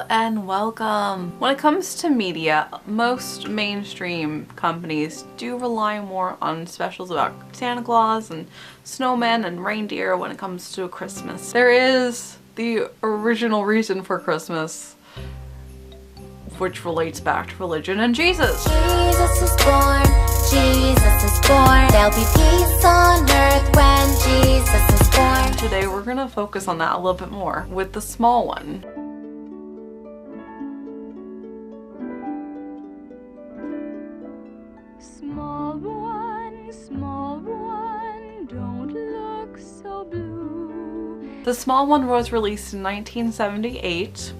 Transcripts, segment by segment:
Hello and welcome. When it comes to media, most mainstream companies do rely more on specials about Santa Claus and snowmen and reindeer when it comes to Christmas. There is the original reason for Christmas, which relates back to religion and Jesus. Jesus is born, Jesus is born. There'll be peace on earth when Jesus is born. Today we're gonna focus on that a little bit more with the small one. Small one, don't look so blue. The small one was released in 1978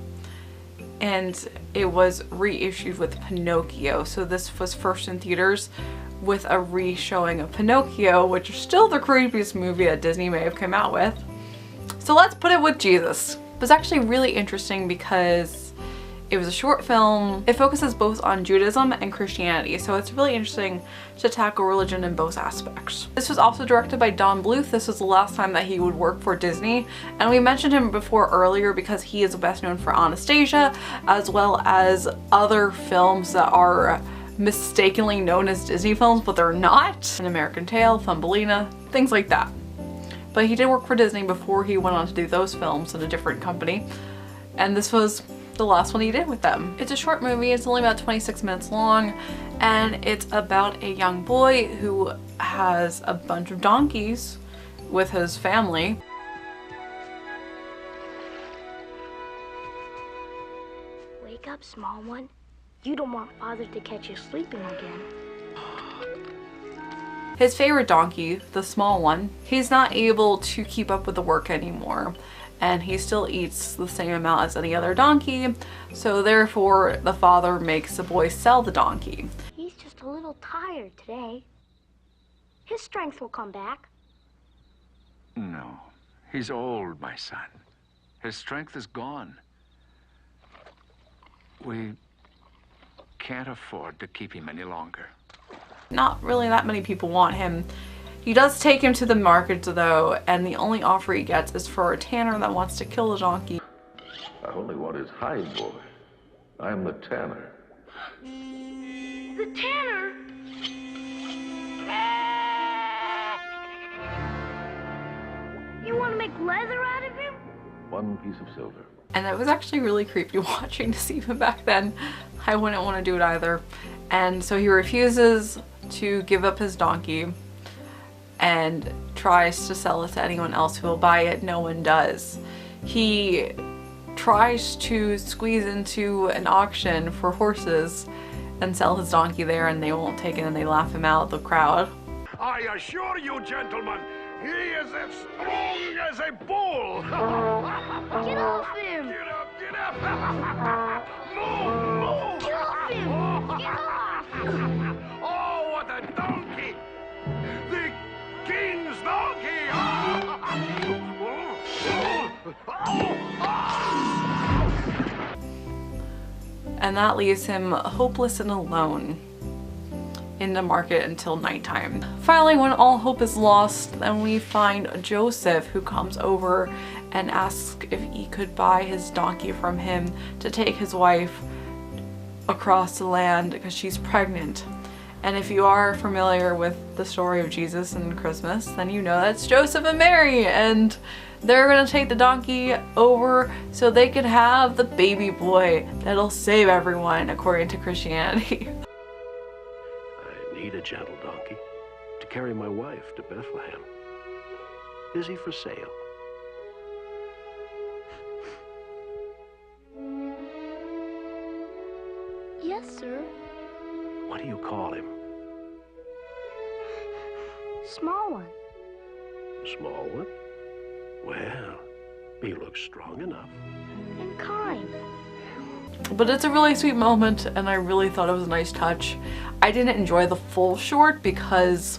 and it was reissued with Pinocchio. So this was first in theaters with a re-showing of Pinocchio, which is still the creepiest movie that Disney may have come out with. So let's put it with Jesus. It was actually really interesting because it was a short film. It focuses both on Judaism and Christianity, so it's really interesting to tackle religion in both aspects. This was also directed by Don Bluth. This was the last time that he would work for Disney, and we mentioned him before earlier because he is best known for Anastasia, as well as other films that are mistakenly known as Disney films, but they're not. An American Tail, Thumbelina, things like that. But he did work for Disney before he went on to do those films in a different company, and this was the last one he did with them. It's a short movie, it's only about 26 minutes long, and it's about a young boy who has a bunch of donkeys with his family. Wake up, small one. You don't want father to catch you sleeping again. His favorite donkey, the small one, he's not able to keep up with the work anymore, and he still eats the same amount as any other donkey, so therefore the father makes the boy sell the donkey. He's just a little tired today. His strength will come back. No, he's old, my son. His strength is gone. We can't afford to keep him any longer. Not really that many people want him. He does take him to the market though, and the only offer he gets is for a tanner that wants to kill the donkey. I only want his hide, boy. I am the tanner. The tanner? You want to make leather out of him? One piece of silver. And it was actually really creepy watching to see him back then. I wouldn't want to do it either. And so he refuses to give up his donkey and tries to sell it to anyone else who will buy it. No one does. He tries to squeeze into an auction for horses and sell his donkey there, and they won't take it and they laugh him out, the crowd. I assure you, gentlemen, he is as strong as a bull. Get off him! Get up, get up! Move, move! Get off him! Get off! Oh, what a donkey! The king's donkey! And that leaves him hopeless and alone in the market until nighttime. Finally, when all hope is lost, then we find Joseph, who comes over and asks if he could buy his donkey from him to take his wife across the land because she's pregnant. And if you are familiar with the story of Jesus and Christmas, then you know that's Joseph and Mary, and they're gonna take the donkey over so they could have the baby boy that'll save everyone according to Christianity. I need a gentle donkey to carry my wife to Bethlehem. Is he for sale? Yes, sir. What do you call him? Small one. Small one? Well, he looks strong enough. And kind. But it's a really sweet moment, and I really thought it was a nice touch. I didn't enjoy the full short because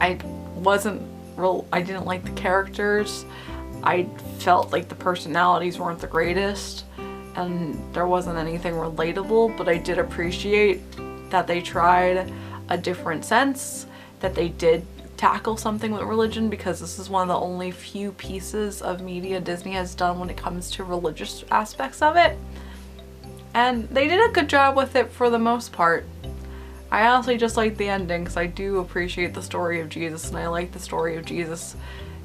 I didn't like the characters. I felt like the personalities weren't the greatest and there wasn't anything relatable, but I did appreciate that they tried a different sense, that they did tackle something with religion, because this is one of the only few pieces of media Disney has done when it comes to religious aspects of it. And they did a good job with it for the most part. I honestly just like the ending because I do appreciate the story of Jesus, and I like the story of Jesus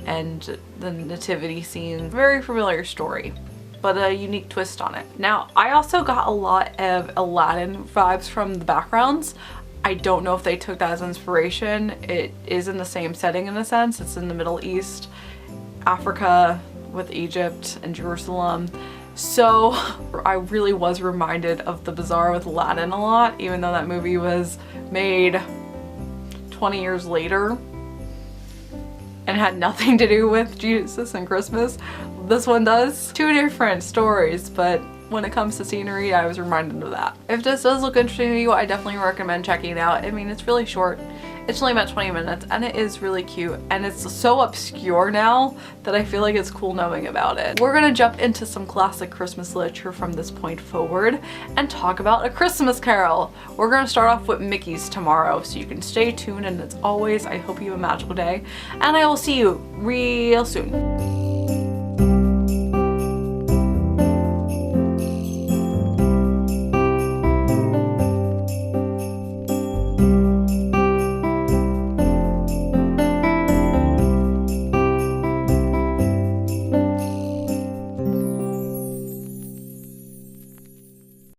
and the nativity scene. Very familiar story, but a unique twist on it. Now, I also got a lot of Aladdin vibes from the backgrounds. I don't know if they took that as inspiration. It is in the same setting in a sense. It's in the Middle East, Africa with Egypt and Jerusalem. So I really was reminded of The Bazaar with Aladdin a lot, even though that movie was made 20 years later and had nothing to do with Jesus and Christmas. This one does. Two different stories, but when it comes to scenery, I was reminded of that. If this does look interesting to you, I definitely recommend checking it out. I mean, it's really short. It's only about 20 minutes and it is really cute, and it's so obscure now that I feel like it's cool knowing about it. We're gonna jump into some classic Christmas literature from this point forward and talk about A Christmas Carol. We're gonna start off with Mickey's tomorrow, so you can stay tuned, and as always, I hope you have a magical day, and I will see you real soon.